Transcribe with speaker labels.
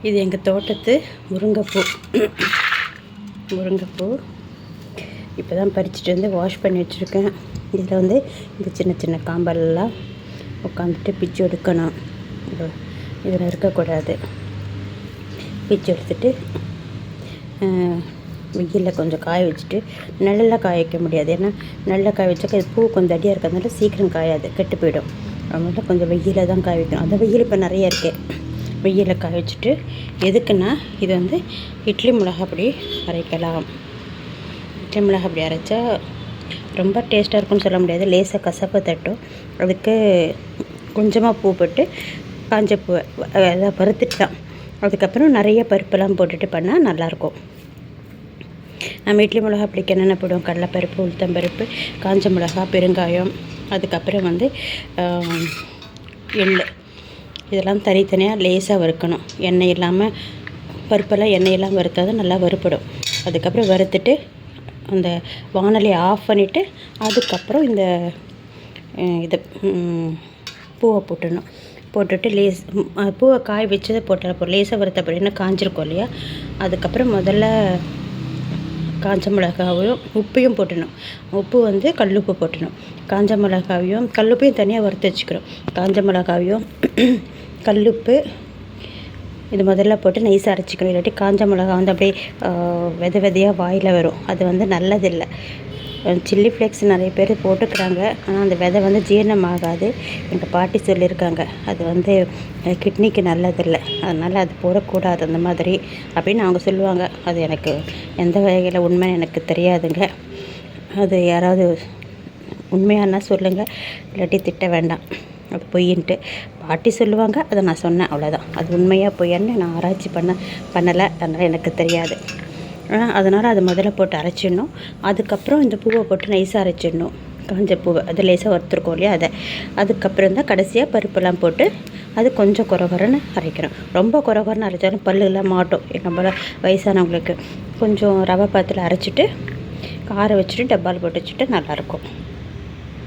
Speaker 1: இது எங்கள் தோட்டத்து முருங்கைப்பூ. முருங்கைப்பூ இப்போ தான் பறிச்சுட்டு வந்து வாஷ் பண்ணி வச்சுருக்கேன். இதில் வந்து இந்த சின்ன சின்ன காம்பெல்லாம் உட்காந்துட்டு பிச்சு எடுக்கணும். இதில் இருக்கக்கூடாது. பிச்சு எடுத்துட்டு வெயிலில் கொஞ்சம் காய வச்சுட்டு, நல்லா காய வைக்க முடியாது. ஏன்னா நல்லா காய வச்சாக்க பூ கொஞ்சம் தடியாக இருக்கிறதுனால சீக்கிரம் காயாது, கெட்டு போயிடும். அதனால கொஞ்சம் வெயிலில் தான் காய வைக்கணும். அந்த வெயில் இப்போ நிறைய இருக்குது. வெயிலில் காய வச்சுட்டு, எதுக்குன்னா இது வந்து இட்லி மிளகா பொடி அரைக்கலாம். இட்லி மிளகா பொடி அரைச்சா ரொம்ப டேஸ்ட்டாக இருக்குன்னு சொல்ல முடியாது, லேசாக கசப்பு தட்டும். அதுக்கு கொஞ்சமாக பூ போட்டு காஞ்ச பூவை அதை வறுத்துட்டான். அதுக்கப்புறம் நிறைய பருப்பெல்லாம் போட்டுட்டு பண்ணால் நல்லாயிருக்கும். நம்ம இட்லி மிளகா பிடிக்க என்னென்ன போடுவோம்? கடலைப்பருப்பு, உளுத்தம்பருப்பு, காஞ்ச மிளகா, பெருங்காயம், அதுக்கப்புறம் வந்து எள், இதெல்லாம் தனித்தனியாக லேசாக வறுக்கணும். எண்ணெய் இல்லாமல், பருப்பெல்லாம் எண்ணெயெல்லாம் வறுத்தா தான் நல்லா வறுப்படும். அதுக்கப்புறம் வறுத்துட்டு அந்த வானலியை ஆஃப் பண்ணிவிட்டு அதுக்கப்புறம் இந்த இதை பூவை போட்டுடணும். போட்டுட்டு பூவை காய வச்சதை போட்டால் லேசாக வறுத்த அப்படின்னா காஞ்சிருக்கும் இல்லையா. அதுக்கப்புறம் முதல்ல காஞ்ச மிளகாவையும் உப்பையும் போட்டணும். உப்பு வந்து கல்லுப்பு போட்டணும். காஞ்ச மிளகாவையும் கல்லுப்பையும் தனியாக வறுத்து வச்சுக்கிறோம். காஞ்ச மிளகாவையும் கல்லுப்பு இது முதல்ல போட்டு நைஸாக அரைச்சிக்கணும். இல்லாட்டி காஞ்ச மிளகா வந்து அப்படியே விதை விதையாக வாயில் வரும். அது வந்து நல்லதில்லை. சில்லி ஃப்ளேக்ஸ் நிறைய பேர் போட்டுக்கிறாங்க, ஆனால் அந்த விதை வந்து ஜீரணமாகாது. எங்கள் பாட்டி சொல்லியிருக்காங்க, அது வந்து கிட்னிக்கு நல்லதில்லை, அதனால் அது போடக்கூடாது அந்த மாதிரி அப்படின்னு அவங்க சொல்லுவாங்க. அது எனக்கு எந்த வகையில் உண்மை எனக்கு தெரியாதுங்க. அது யாராவது உண்மையானா சொல்லுங்கள், இல்லாட்டி திட்ட வேண்டாம். அது பொய்யின்ட்டு பாட்டி சொல்லுவாங்க, அதை நான் சொன்னேன், அவ்வளோதான். அது உண்மையாக பொய்யான்னு நான் ஆராய்ச்சி பண்ணலை, அதனால் எனக்கு தெரியாது. அதனால் அதை முதல்ல போட்டு அரைச்சிடணும். அதுக்கப்புறம் இந்த பூவை போட்டு நைஸாக அரைச்சிடணும். காஞ்ச பூவை அது லேசாக வறுத்துருக்கோம் இல்லையா, அதை. அதுக்கப்புறம் தான் கடைசியாக பருப்பெல்லாம் போட்டு அது கொஞ்சம் குறகுறன்னு அரைக்கணும். ரொம்ப குறகுறன்னு அரைச்சாலும் பல்லுலாம் மாட்டோம். நம்மள வயசானவங்களுக்கு கொஞ்சம் ரவை பாத்தில் அரைச்சிட்டு கார வச்சுட்டு டப்பாவில் போட்டு வச்சுட்டு நல்லாயிருக்கும்.